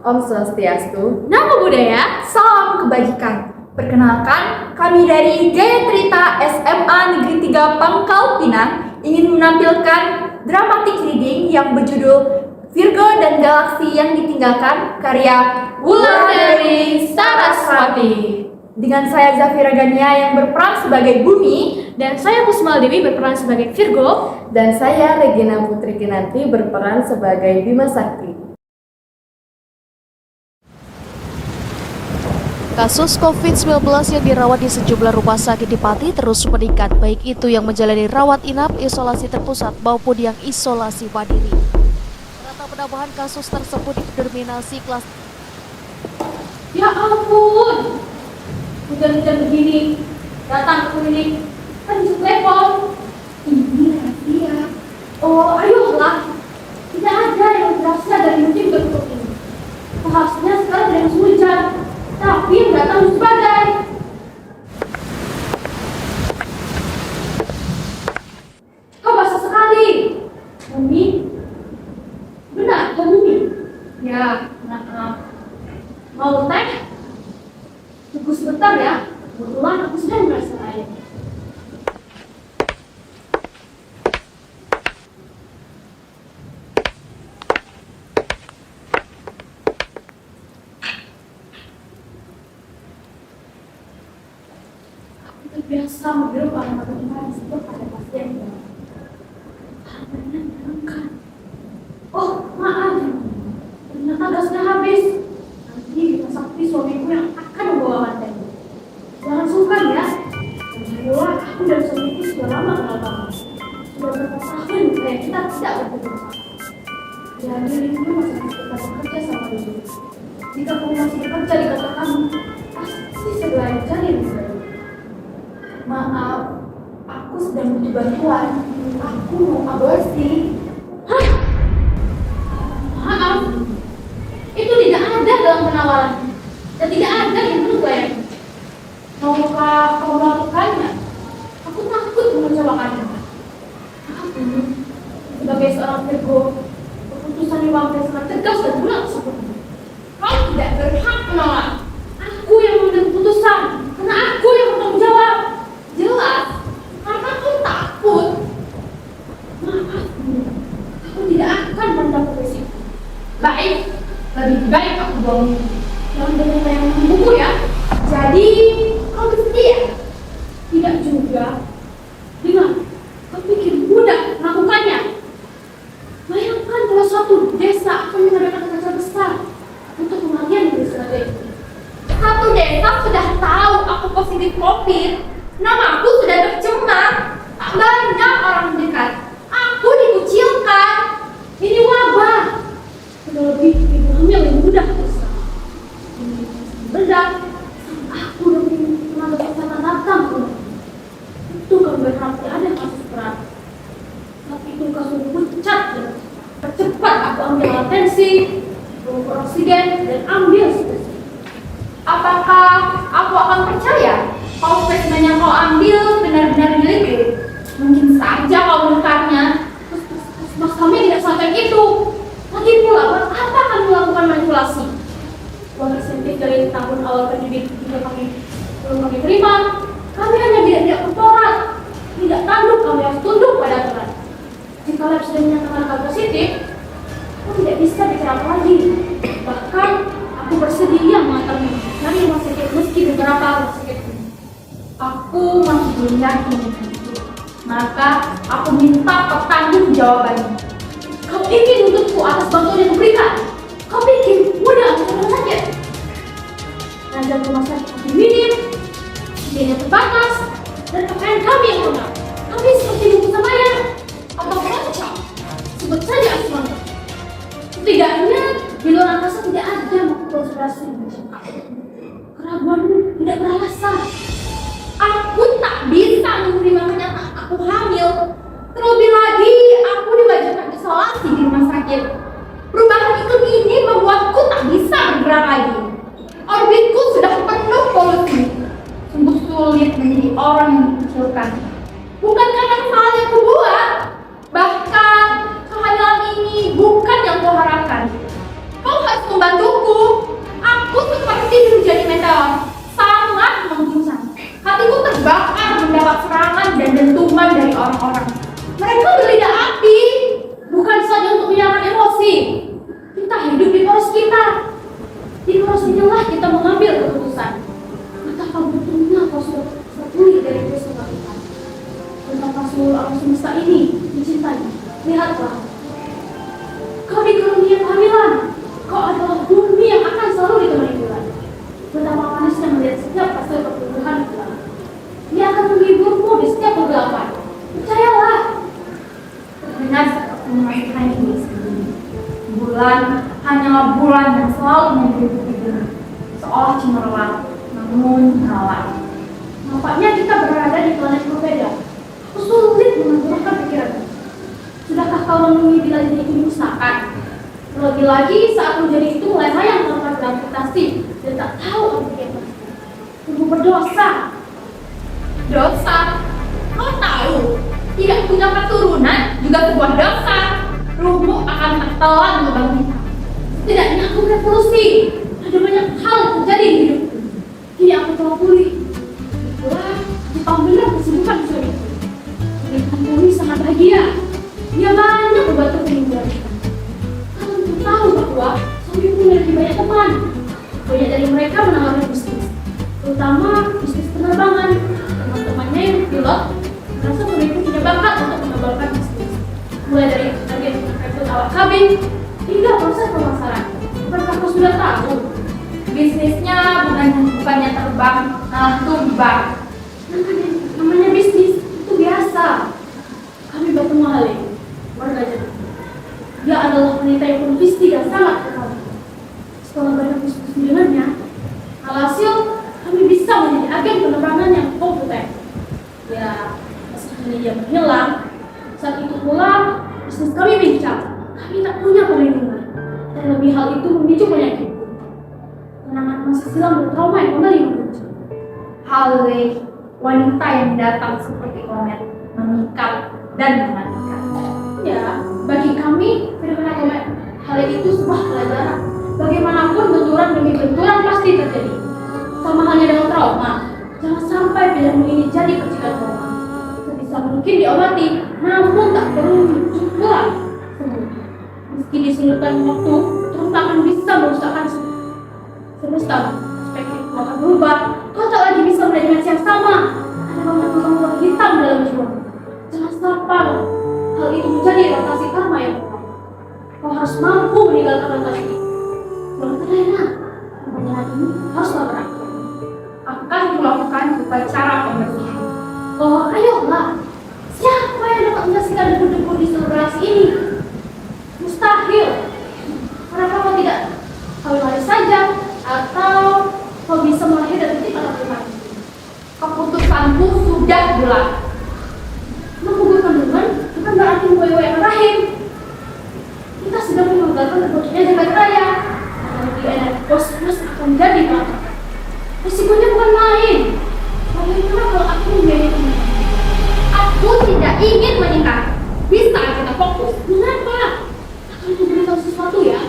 Om Swastiastu, Namo Buddhaya, salam kebajikan. Perkenalkan, kami dari Gayatrita SMA Negeri 3 Pangkal Pinang ingin menampilkan dramatic reading yang berjudul Virgo dan Galaksi yang Ditinggalkan karya Wulandari Saraswati. Dengan saya Zafira Gania yang berperan sebagai Bumi, dan saya Kusmal Dewi berperan sebagai Virgo, dan saya Regina Putri Kinanti berperan sebagai Bima Sakti. Kasus COVID-19 yang dirawat di sejumlah rumah sakit di Pati terus meningkat, baik itu yang menjalani rawat inap, isolasi terpusat maupun yang isolasi mandiri. Rata penambahan kasus tersebut didominasi kelas. ya ampun, hujan-hujan begini, datang ke klinik, kan bisa telepon. Ini rahasia. Oh, ayolah, tidak ada yang berhasil dari musim berikut ini. Seharusnya sekarang ada yang hujan, tapi yang datang justru badai. Kau basah sekali, Bumi. Benar, kau Bumi. Ya, maaf. Mau teh? Tunggu sebentar ya. Kebetulan aku sedang merasa air. Aku terbiasa mobil pada kemarin sebab ada pasien yang harganya diangkat. Oh, maaf. Ternyata gasnya habis. Nanti Bima Sakti suamiku yang akan membawakan teh. Jangan sungkan ya. Lagipula aku dan suamiku sudah lama kenal kamu. Sudah berapa tahun kayak kita tidak bertemu. Jadi ini masih kita bekerja sama dulu. Jika kamu masih bekerja di kota kamu, pasti segera cari rezeki. Maaf, aku sedang butuh bantuan. Aku mau aborsi. Hah? Maaf, itu tidak ada dalam penawaran dan tidak ada yang perlu bayar. Maukah kau melakukannya? Aku takut mengecewakannya. Aku sebagai seorang Virgo, keputusan yang wangnya sangat tegas dan bulat seperti itu. Kau tidak berhak menolak. Aku yang mengambil keputusan, karena aku yang bertanggung jawab. Jelas, karena aku takut. Maaf, aku tidak akan mendapat resiko. Baik, lebih baik aku buang jangan banyak yang buku ya. Jadi kau bersedia? Tidak juga. Dengar, kau pikir mudah melakukannya? Bayangkan kalau suatu desa akan mengadakan acara besar untuk kematian di desa itu. Satu desa sudah tahu aku positif COVID. Namaku sudah tercemar. Tak banyak orang dekat. Aku dikucilkan. Ini wabah. Terlebih ibu hamil yang mudah besar. Ini berat. Aku udah tenaga kesehatan datang. Itu kan berarti ada kasus berat. Tapi itu kasus pucat. Percepat aku ambil atensi, mengukur oksigen, dan ambil spesimen. Apakah aku akan percaya kalau spesimen yang kau ambil benar-benar milik? Mungkin saja kau menekarnya. Mas kami tidak sampai itu. Lagi pula, buat apa kami melakukan manipulasi? Uang insentif dari tahun awal pendidik juga belum kami terima. Kami hanya tidak korporat, tidak tanduk, kami harus tunduk pada aturan. Jika lab sudah menyatakan hal positif, aku tidak bisa bicara apa lagi. Bahkan aku bersedia mengantarmu dari rumah sakit meski beberapa rumah sakit. Aku masih belum yakin. Maka aku minta pertanggungjawabanmu. Kau ingin untukku atas bantuan yang diberikan? Kau pikir mudah untuk rumah sakit? Ranjang rumah sakit lebih minim, biaya terbatas, dan pakaian kami yang lengkap. Kami seperti buku semaya atau perancang. Sebut saja Asmanta. Setidaknya di luar angkasa tidak ada konspirasi macam aku. Keraguanmu tidak beralasan. Aku tak bisa menerima kenyataan aku hamil. Terlebih lagi, aku diwajibkan isolasi di rumah sakit. Perubahan iklim ini membuatku tak bisa bergerak lagi. Orbitku sudah penuh polusi. Sungguh sulit menjadi orang yang dikucilkan. Bukan karena kesalahan yang kubuat. Bahkan kehamilan ini bukan yang kuharapkan. Kau harus membantuku. Aku seperti menjadi meteor, sangat mengguncang. Hatiku terbakar mendapat serangan dan dentuman dari orang-orang. Mereka berlidah api, Bukan saja untuk menyalakan emosi. Kita hidup di poros kita. Di poros inilah kita mengambil keputusan. Betapa butuhnya kau sudah terpulih dari peristiwa kita. Betapa seluruh alam semesta ini dicintai. Lihatlah. Kau dikaruniai kehamilan. Kau adalah bumi yang akan selalu ditemani bulan. Betapa manisnya melihat setiap fase pertumbuhan bulan. Dia akan menghiburmu di setiap kegelapan. Percayalah. terdengar seperti memasukan ini sendiri. Bulan hanyalah bulan yang selalu menghidupi bumi, seolah cemerlang, namun menawan. Nampaknya kita berada di planet berbeda. Aku sulit menentukan pikiranmu. Sudahkah kau menemui bila jadi itu dimusnahkan? Terlebih lagi saat menjadi itu mulai sayang tanpa gravitasi dan tak tahu arti yang pasti. Ibu berdosa. Dosa? Kau tahu, tidak punya keturunan juga sebuah dosa. Rumput akan tertelan lubang kita. Setidaknya aku revolusi. Ada banyak hal yang terjadi di hidupku. Kini aku telah pulih. Itulah dipanggilnya kesibukan suamiku. Pernikahan kami sangat bahagia. Dia banyak membantu penyembuhan kita. Kalian tentu tahu bahwa suamiku memiliki banyak teman. Banyak dari mereka menawarkan bisnis, terutama bisnis penerbangan. Teman-temannya yang pilot merasa suamiku punya bakat untuk mengembangkan bisnis. Mulai dari agen rekrut awak kabin hingga proses pemasaran. Apakah kau sudah tahu? Bisnisnya bukannya terbang, malah tumbang. Namanya bisnis itu biasa. Kami bertemu Hale, warga Jepang. Dia adalah wanita yang penuh dan sangat terkenal. Setelah banyak diskusi dengannya, alhasil kami bisa menjadi agen penerbangan yang kompeten. Ya, meskipun dia menghilang, saat itu pula bisnis kami bincang. Kami tak punya perlindungan. Terlebih hal itu memicu penyakit. Kenangan masa silam dan trauma yang kembali muncul. Hale, wanita yang datang seperti komet, mengikat dan mematikan. Ya, bagi kami fenomena komet hal itu sebuah pelajaran. Bagaimanapun benturan demi benturan pasti terjadi. Sama halnya dengan trauma. Jangan sampai pilihanmu ini jadi percikan trauma. Sebisa mungkin diobati, namun tak perlu mencukup sembuh. Meski disulitkan waktu, trauma akan bisa merusakkan semesta. Perspektif akan berubah. Kau tak lagi bisa melihat dimensi yang sama. Ada banyak lubang hitam dalam jiwamu. Jangan sampai hal itu menjadi rotasi karma yang kuat. Kau harus mampu meninggalkan rotasi itu. Jangan terlena. Perjalanan ini haruslah berakhir. Akan melakukan upacara pembersihan. Oh, ayolah. Siapa yang dapat menyaksikan debu-debu di seluruh galaksi ini? Mustahil. Kenapa kau tidak? Kau lari saja, atau kau bisa melahir dari titik atau Tuhan. Keputusanku sudah bulat. Menggugurkan kandungan bukan berarti membuai yang rahim. Kita sedang menggagalkan terbentuknya jagat raya. Energi energi kosmos akan menjadi berantakan. Risikonya bukan main. Bagaimana kalau aku membiayai ini? Aku tidak ingin menikah. Bisa kita fokus. Mengapa? Akan memberitahu sesuatu ya.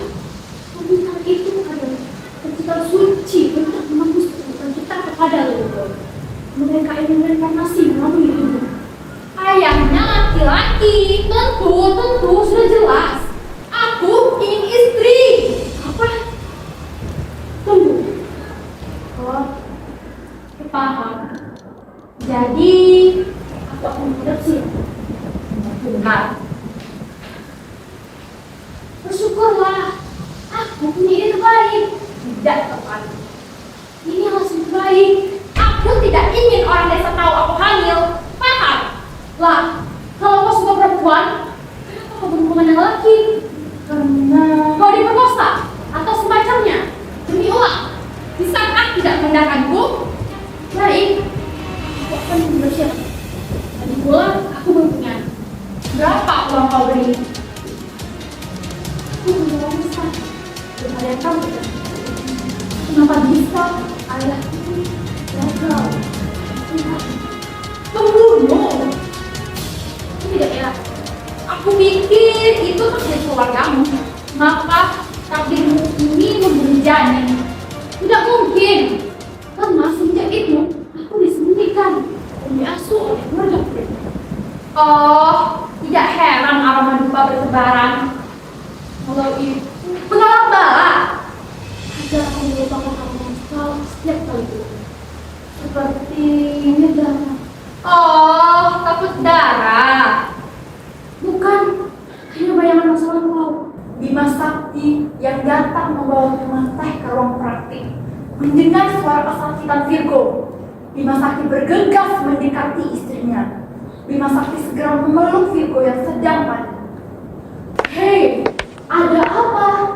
Pemberitaan itu adalah percikan suci untuk menembus kebutuhan kita kepada leluhur. Mereka ingin reinkarnasi melalui tubuh. Ayahnya laki-laki. Tentu sudah jelas. Aku ingin istri. Apa? Tunggu. Oh, paham. Jadi, Aku akan mengadopsi. benar. Bersyukurlah. Aku punya ide terbaik. Tidak tepat. Ini harus baik. Aku tidak ingin orang desa tahu aku hamil. Paham? Lah, kalau kau suka perempuan, kenapa kau berhubungan dengan laki? Karena kau diperkosa atau semacamnya. Demi uang. Bisakah tidak menggunakanku? Baik, aku akan bersiap. Lagi pula, aku berpunya. Berapa uang kau beri? Aku punya uang besar. Belum ada yang tahu. Kenapa bisa ayah itu gagal? Pembunuh. Tidak ya. Aku pikir itu takdir keluargamu. Maka takdirmu ini Oh, tidak heran aroma duka bertebaran. Kalau itu pengalaman bala. Agar aku melupakan kamu setiap kali itu. Sepertinya darah. Oh, takut darah. Bukan, hanya bayangan masa lampau. Bima Sakti yang datang membawa teman teh ke ruang praktik. Mendengar suara kesakitan Virgo, Bima Sakti bergegas mendekati istrinya. Bima Sakti segera memeluk Virgo yang sedang panik. Hei, ada apa?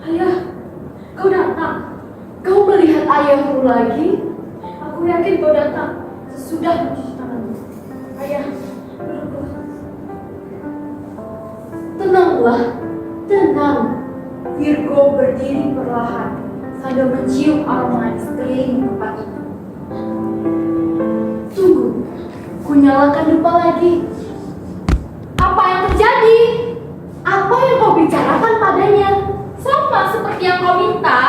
Ayah, kau datang. Kau melihat ayahmu lagi? Aku yakin kau datang sesudah mencuci tanganmu. Ayah, duduklah. Tenanglah, tenang. Virgo berdiri perlahan sambil mencium aroma di sekeliling tempat itu. Tunggu, ku nyalakan dupa lagi. Apa yang terjadi? Apa yang kau bicarakan padanya? Sama seperti yang kau minta.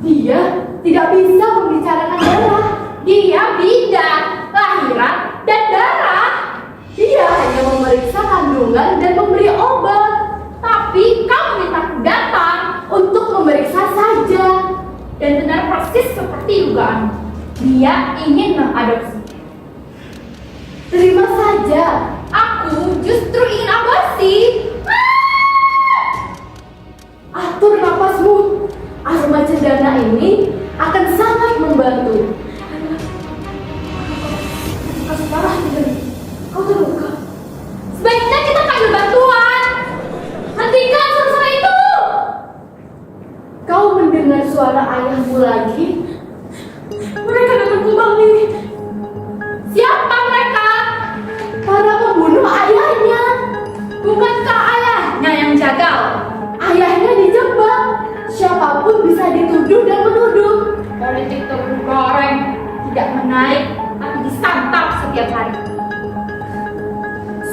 Dia tidak bisa membicarakan darah. Dia bidan, lahiran, dan darah. Dia hanya memeriksa kandungan dan memberi obat. Tapi kamu minta aku datang Untuk memeriksa saja. dan benar persis seperti dugaan. Dia ingin mengadopsi. Terima saja. Aku justru ingin aborsi. Atur napasmu. Aroma cendana ini akan sangat membantu. Kasus parah tidak? Kau terluka. Sebaiknya kita panggil bantuan. Hentikan suara itu. Kau mendengar suara ayahmu lagi? Mereka datang kembali. Siapa mereka? Para pembunuh ayahnya. Bukankah ayahnya yang jagal? Ayahnya dijebak. Siapapun bisa dituduh dan menuduh. Politik tergoreng, tidak menarik, tapi disantap setiap hari.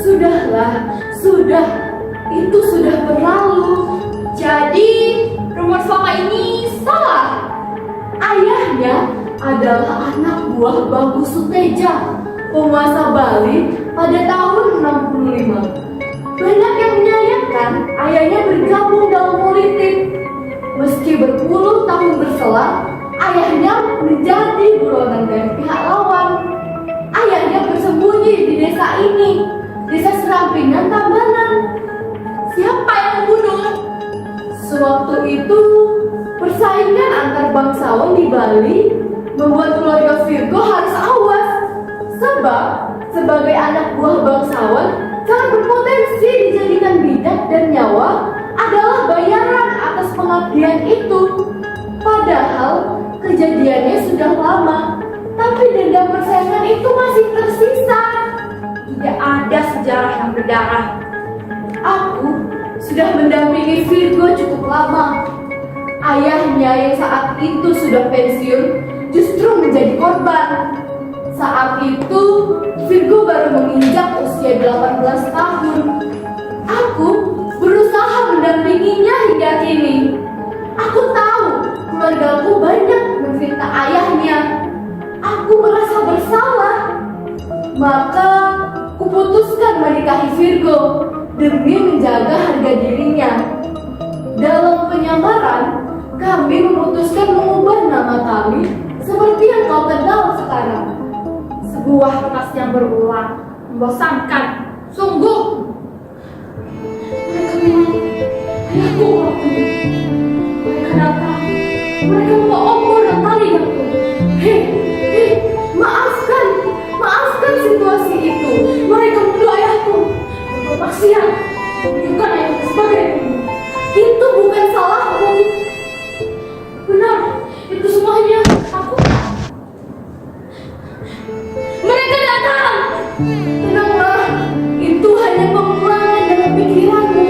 Sudahlah, sudah. Itu sudah berlalu. Jadi, rumor selama ini salah. Ayahnya adalah anak buah Bangku Suteja, penguasa Bali pada tahun 65. Banyak yang menyayangkan ayahnya bergabung dalam politik. Meski berpuluh tahun berselang, ayahnya menjadi buronan dari pihak lawan. Ayahnya bersembunyi di desa ini, desa Serampingan Tabanan. Siapa yang membunuh? Sewaktu itu, persaingan antar bangsawan di Bali membuat keluarga Virgo harus awas. Sebab, sebagai anak buah bangsawan, sangat berpotensi dijadikan bidak dan nyawa adalah bayaran atas pengabdian itu. Padahal, kejadiannya sudah lama, tapi dendam persaingan itu masih tersisa. Tidak ada sejarah yang berdarah. Aku sudah mendampingi Virgo cukup lama. Ayahnya yang saat itu sudah pensiun justru menjadi korban. Saat itu Virgo baru menginjak usia 18 tahun. Aku berusaha mendampinginya hingga kini. Aku tahu keluargaku banyak memfitnah ayahnya. Aku merasa bersalah. Maka kuputuskan menikahi Virgo demi menjaga harga dirinya. Dalam penyamaran, kami memutuskan mengubah nama kami seperti yang kau kenal sekarang. Sebuah kertas yang berulang, membosankan, sungguh. Mereka bilang, ayahku orang ini. Mereka datang. Mereka membawa obor dan tali gantung. Hei, maafkan situasi itu. Mereka membunuh ayahku. Bermaksiat, menunjukkan ayahku sebagai pembunuh. Itu bukan salahmu. Benar, itu semuanya aku. Mereka datang. Tenanglah, itu hanya pengulangan dalam pikiranmu.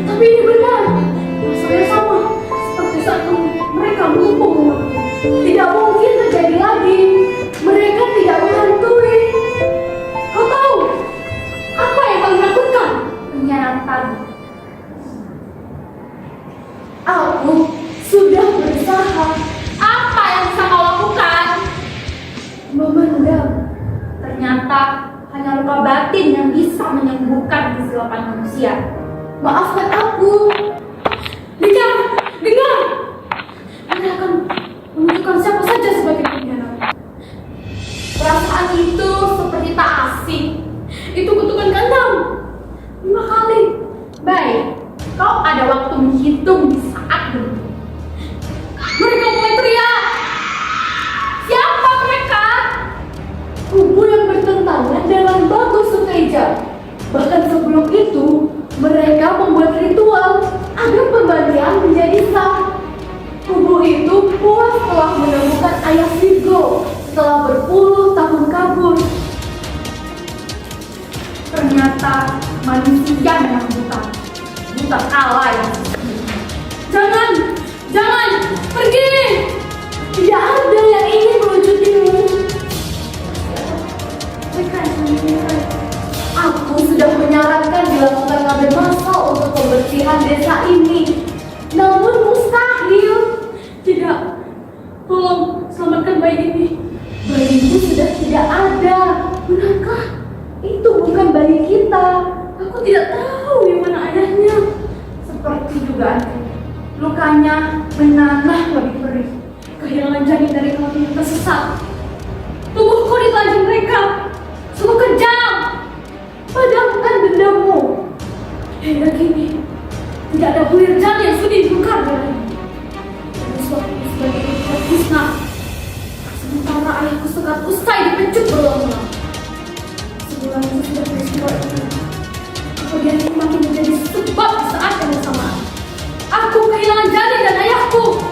Tapi ini benar. Rasanya sama seperti saat mereka menghukum kesilapan manusia. Maafkan aku. Dengar. Anda akan menunjukkan siapa saja sebagai pengkhianat. Perasaan itu seperti tak asing. Itu kutukan keenam. 5 kali. Baik, kau ada waktu menghitung di saat berikut. Mereka mulai teriak. Siapa mereka? Kubu yang bertentangan dengan batu Suteja. Bahkan sebelum itu, mereka membuat ritual agar pembantian menjadi sah. Kubu itu puas telah menemukan ayah Virgo setelah berpuluh tahun kabur. Ternyata manusia yang buta Allah yang sesungguhnya. Jangan, pergi! Tidak ada yang ingin mewujudmu. Mereka yang Aku sudah menyarankan dilakukan kabel massal untuk pembersihan desa ini. Namun mustahil. Tidak, tolong selamatkan bayi ini. Bayi itu sudah tidak ada. Benarkah? Itu bukan bayi kita. Aku tidak tahu di mana ayahnya. Seperti dugaanku, lukanya menanah lebih perih. Kehilangan janin dari kami yang tersesat. Tubuhku ditelanjang mereka. Sungguh kejam. Padamkan dendamu. Hingga kini tidak ada bulir janin yang sudi dibukar lagi. Dan suami sebagai ibu Krishna. Sementara ayahku sekat usai dipecut berulang-ulang. Sebulan sudah peristiwa itu. Kemudian ini makin menjadi sebab di saat yang bersamaan. Aku kehilangan janin dan ayahku.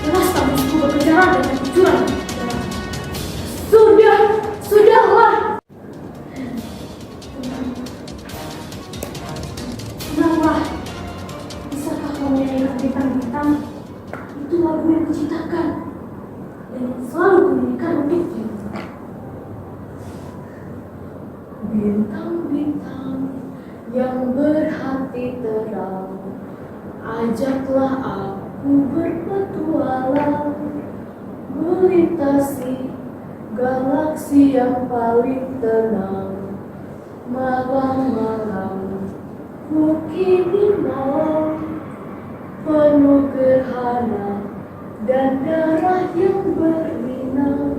Jelas tamusku berkejaran dengan kejuran. Sudahlah. Kenapa? Bisakah kau menyanyikan bintang-bintang? Itu lagu yang kuciptakan dan yang selalu kunyanyikan untukmu. Bintang-bintang yang berhati terang, ajaklah aku berpetualang, melintasi galaksi yang paling tenang. Malam-malam ku kini malam penuh gerhana dan darah yang berlinang.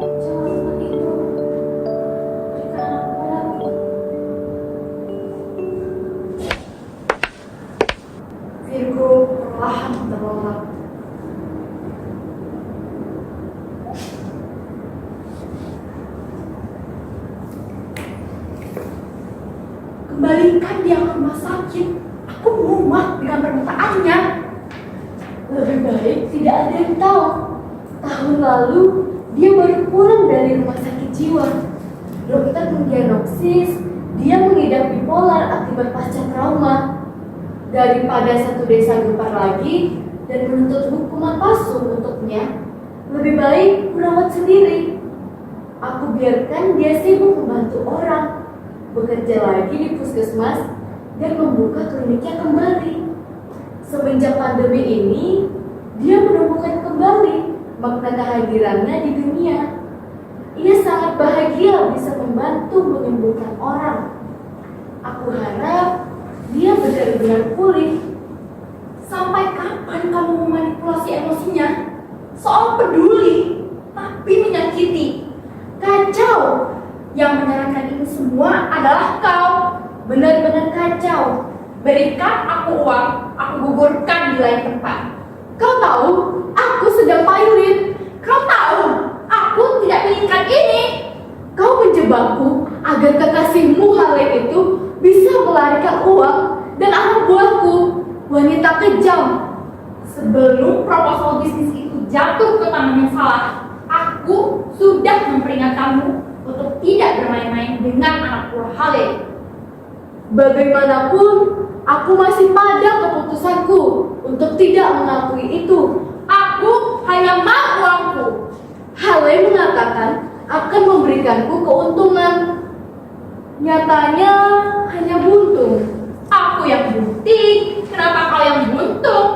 Jangan seperti itu. Berikan padaku. Virgo perlahan terlelap. Kembalikan dia ke rumah sakit. Aku muak dengan permintaannya. Lebih baik tidak ada yang tahu. Tahun lalu dia baru pulang dari rumah sakit jiwa. Dokter mendiagnosis dia mengidap bipolar akibat pasca trauma. Daripada satu desa gempar lagi dan menuntut hukuman palsu untuknya, lebih baik merawat sendiri. Aku biarkan dia sibuk membantu orang, bekerja lagi di puskesmas dan membuka kliniknya kembali. Semenjak pandemi ini, dia menemukan kembali makna kehadirannya di dunia. Ia sangat bahagia bisa membantu menyembuhkan orang. Aku harap dia benar-benar pulih. Sampai kapan kamu memanipulasi emosinya? Soal peduli, tapi menyakiti. Kacau. Yang menyarankan ini semua adalah kau. Benar-benar kacau. Berikan aku uang, aku gugurkan di lain tempat. Kau tahu, aku sedang payurit. Kau tahu, aku tidak menginginkan ini. Kau menjebakku agar kekasihmu Hale itu bisa melarikan uang dan anak buahku, wanita kejam. Sebelum proposal bisnis itu jatuh ke tangan yang salah, aku sudah memperingatkanmu untuk tidak bermain-main dengan anak buah Hale. Bagaimanapun, aku masih pada keputusanku untuk tidak mengakui itu. Aku hanya mau uangku. Hale mengatakan akan memberikanku keuntungan. Nyatanya hanya buntung. Aku yang bunting, kenapa kau yang buntung?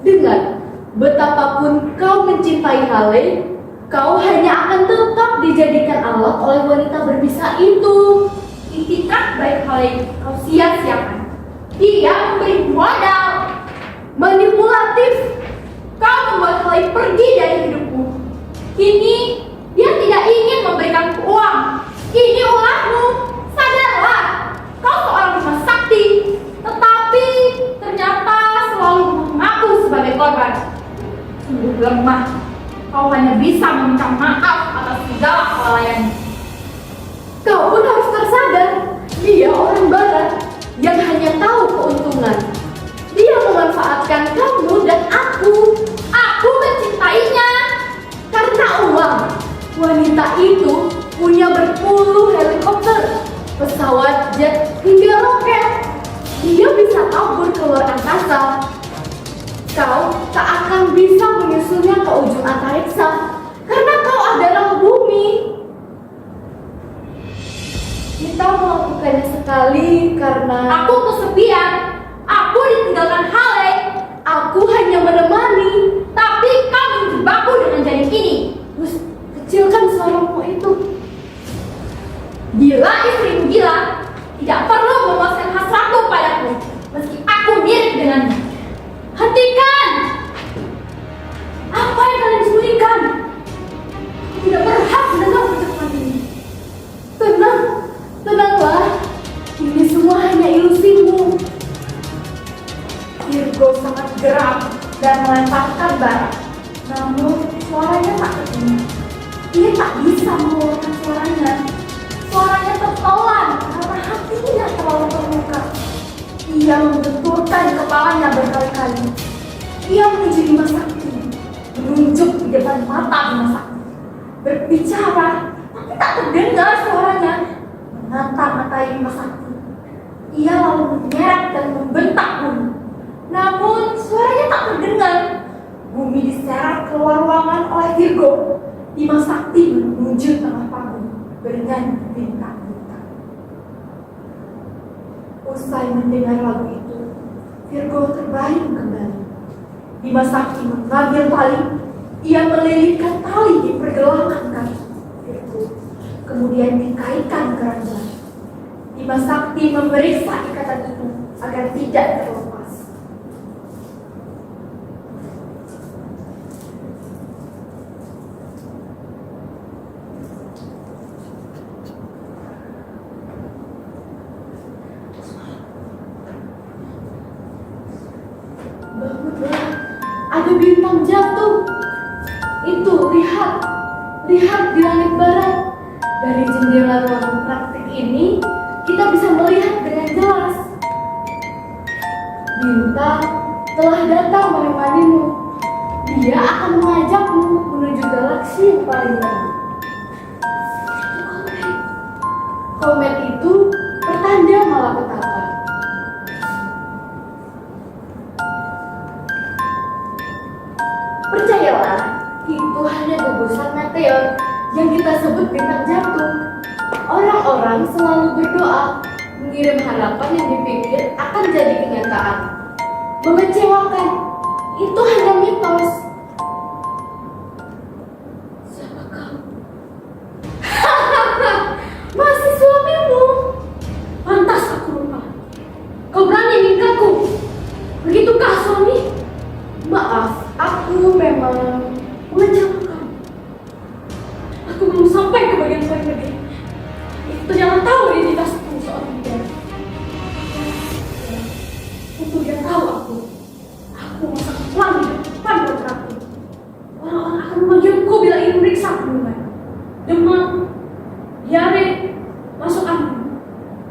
Dengar, betapapun kau mencintai Hale, Kau hanya akan tetap dijadikan alat oleh wanita berbisa itu. Itikat baik hal kau sia-siakan. Dia memberi modal. Manipulatif. Kau membuat Khalid pergi dari hidupmu. Kini dia tidak ingin memberikan uang. Ini ulahmu. Sadarlah, kau seorang Bima Sakti, tetapi ternyata selalu mengaku sebagai korban. Sungguh lemah. Kau hanya bisa meminta maaf atas segala kelalaianmu. Kau pun harus tersadar, dia orang barat yang hanya tahu keuntungan. Dia memanfaatkan kamu dan aku. Aku mencintainya. Karena uang, wanita itu punya berpuluh helikopter, pesawat jet hingga roket. Dia bisa kabur ke luar angkasa. Kau tak akan bisa menyusulnya ke ujung antariksa karena kau adalah bumi. Kita melakukannya sekali karena Aku kesepian. Aku ditinggalkan Hale. aku hanya menemani. Tapi kau menjebakku dengan jaring ini. Terus kecilkan suaramu itu. Bila istrimu gila, tidak perlu memuaskan hasratmu padaku, meski aku mirip dengannya. Hentikan! Apa yang kalian sembunyikan? Aku tidak berhak mendengar percakapan ini. Tenang, tenanglah. Ini semua hanya ilusimu. Virgo sangat geram dan melemparkan bara. Namun suaranya tak terdengar. Dia tak bisa mengeluarkan suaranya. Suaranya tertelan karena hatinya terlalu terluka. Ia membenturkan kepalanya berkali-kali. Ia menuju Bima Sakti, menunjuk di depan mata Bima Sakti, berbicara, tapi tak terdengar suaranya. Mata-matai Bima Sakti. Ia lalu menyeret dan membentak bumi. Namun suaranya tak terdengar. Bumi diseret keluar ruangan oleh Virgo. Bima Sakti menuju tengah panggung, bernyanyi bintang-bintang. Usai mendengar lagu itu, Virgo terbayang kembali. Bima Sakti mengambil tali. Ia melilitkan tali di pergelangan kaki Virgo, kemudian dikaitkan ke ranjang. Bima Sakti memeriksa ikatan itu agar tidak terlepas. Bangunlah, ada bintang jatuh. Itu, lihat di langit barat. Dari jendela ruangan praktik ini, kita bisa melihat dengan jelas. Bintang telah datang menemanimu. Dia akan mengajakmu menuju galaksi yang paling jauh. Komet itu pertanda malapetaka. Percayalah, itu hanya gugusan meteor yang kita sebut bintang jatuh. Orang-orang selalu berdoa, mengirim harapan yang dipikir akan jadi kenyataan. Mengecewakan, itu hanya mitos. Siapa kau? Masih suamimu. Pantas aku lupa. Kau berani mingkatku. Begitukah suami? Maaf, aku memang Mengecewakan. Aku belum sampai ke bagian paling negeri. Itu jangan tahu identitasku seorang bidadari. Untuk dia tahu aku masak pelan di depan putraku. Orang-orang akan memanggilku bila ingin meriksa kandungan. Demam, diare, masuk angin.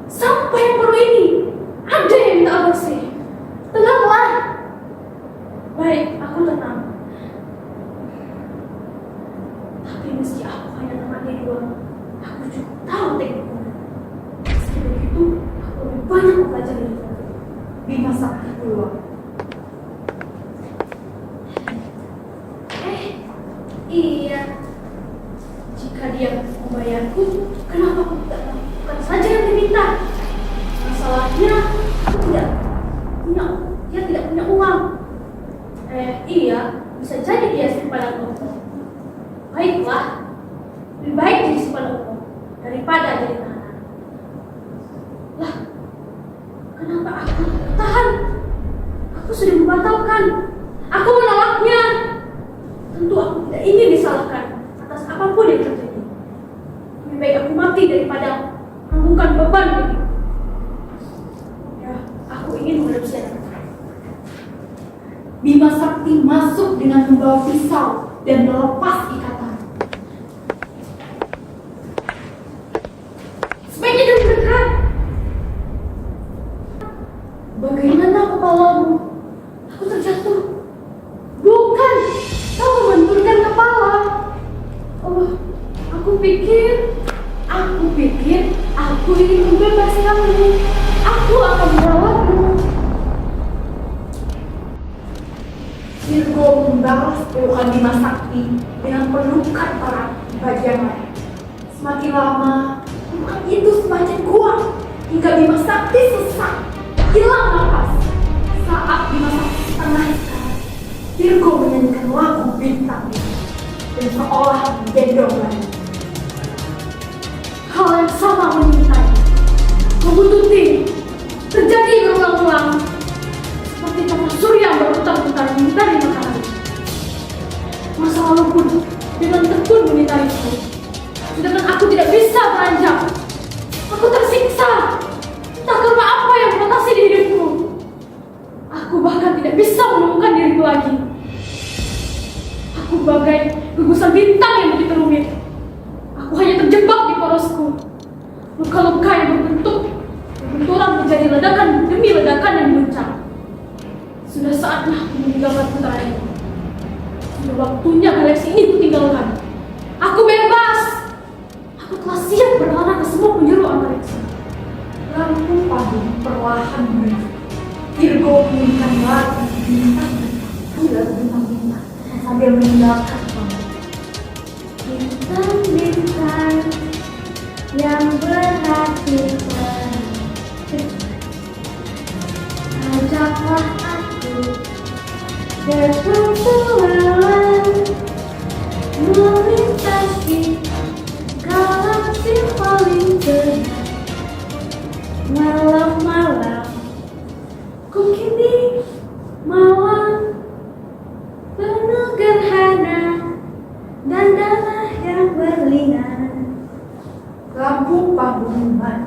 Sampai yang perlu ini ada yang minta aborsi. Tenanglah. Baik, aku tenang. Tapi meski aku hanya temani dua, aku juga tahu tekniknya. Meski begitu, aku lebih banyak mempelajari Bima Sakti keluar. Iya. Jika dia membayarku, kenapa aku tidak melakukan saja yang diminta? Masalahnya, aku tidak punya, dia tidak punya uang. Iya, bisa jadi dia simpanan aku. Baiklah. Bukan, aku menolaknya. Tentu aku tidak ingin disalahkan atas apapun yang terjadi. Lebih baik aku mati daripada menanggung beban ini. Ya, aku ingin mengadopsi anak. Bima Sakti masuk dengan membawa pisau dan melepas ikatan. Sebaiknya jangan mendekat. Bagaimana kepalamu? Aku terjatuh. Bukan, kau membenturkan kepala. Oh, aku pikir aku ingin membebaskanmu. Aku akan merawatmu. Virgo membalas pelukan Bima Sakti dengan pelukan erat di bagian lain. Semakin lama, pelukan itu semakin kuat hingga Bima Sakti sesak, hilang napas. Saat Bima Sakti setengah istirahat, Virgo menyanyikan lagu bintang dan seolah menggendong lagi. Hal yang sama mengintai. Membututi. Terjadi berulang-ulang. Seperti kata surya yang berputar-putar mengitari matahari. Masa lalu pun dengan tekun mengitariku. Sedangkan aku tidak bisa beranjak. Aku tersiksa. Tak karena apa yang membatasi diriku. Aku bahkan tidak bisa menemukan diriku lagi. Aku bagai gugusan bintang yang begitu rumit. Aku hanya terjebak di porosku. Luka-luka yang berbenturan menjadi ledakan demi ledakan yang memuncak. Sudah saatnya aku meninggalkan putaran ini. Sudah waktunya galaksi ini kutinggalkan. Aku bebas. Aku telah siap berlana ke semua penjuru antariksa. Lampu pagi perlahan meredup. Virgo menyanyikan lagu bintang-bintang sambil meninggalkan ruangan. Bintang-bintang yang berhati ajaklah aku berpetualang melintasi galaksi paling gelap. Malam-malam ku kini malam penuh gerhana dan tanah yang berlian. Lampu panggung mati.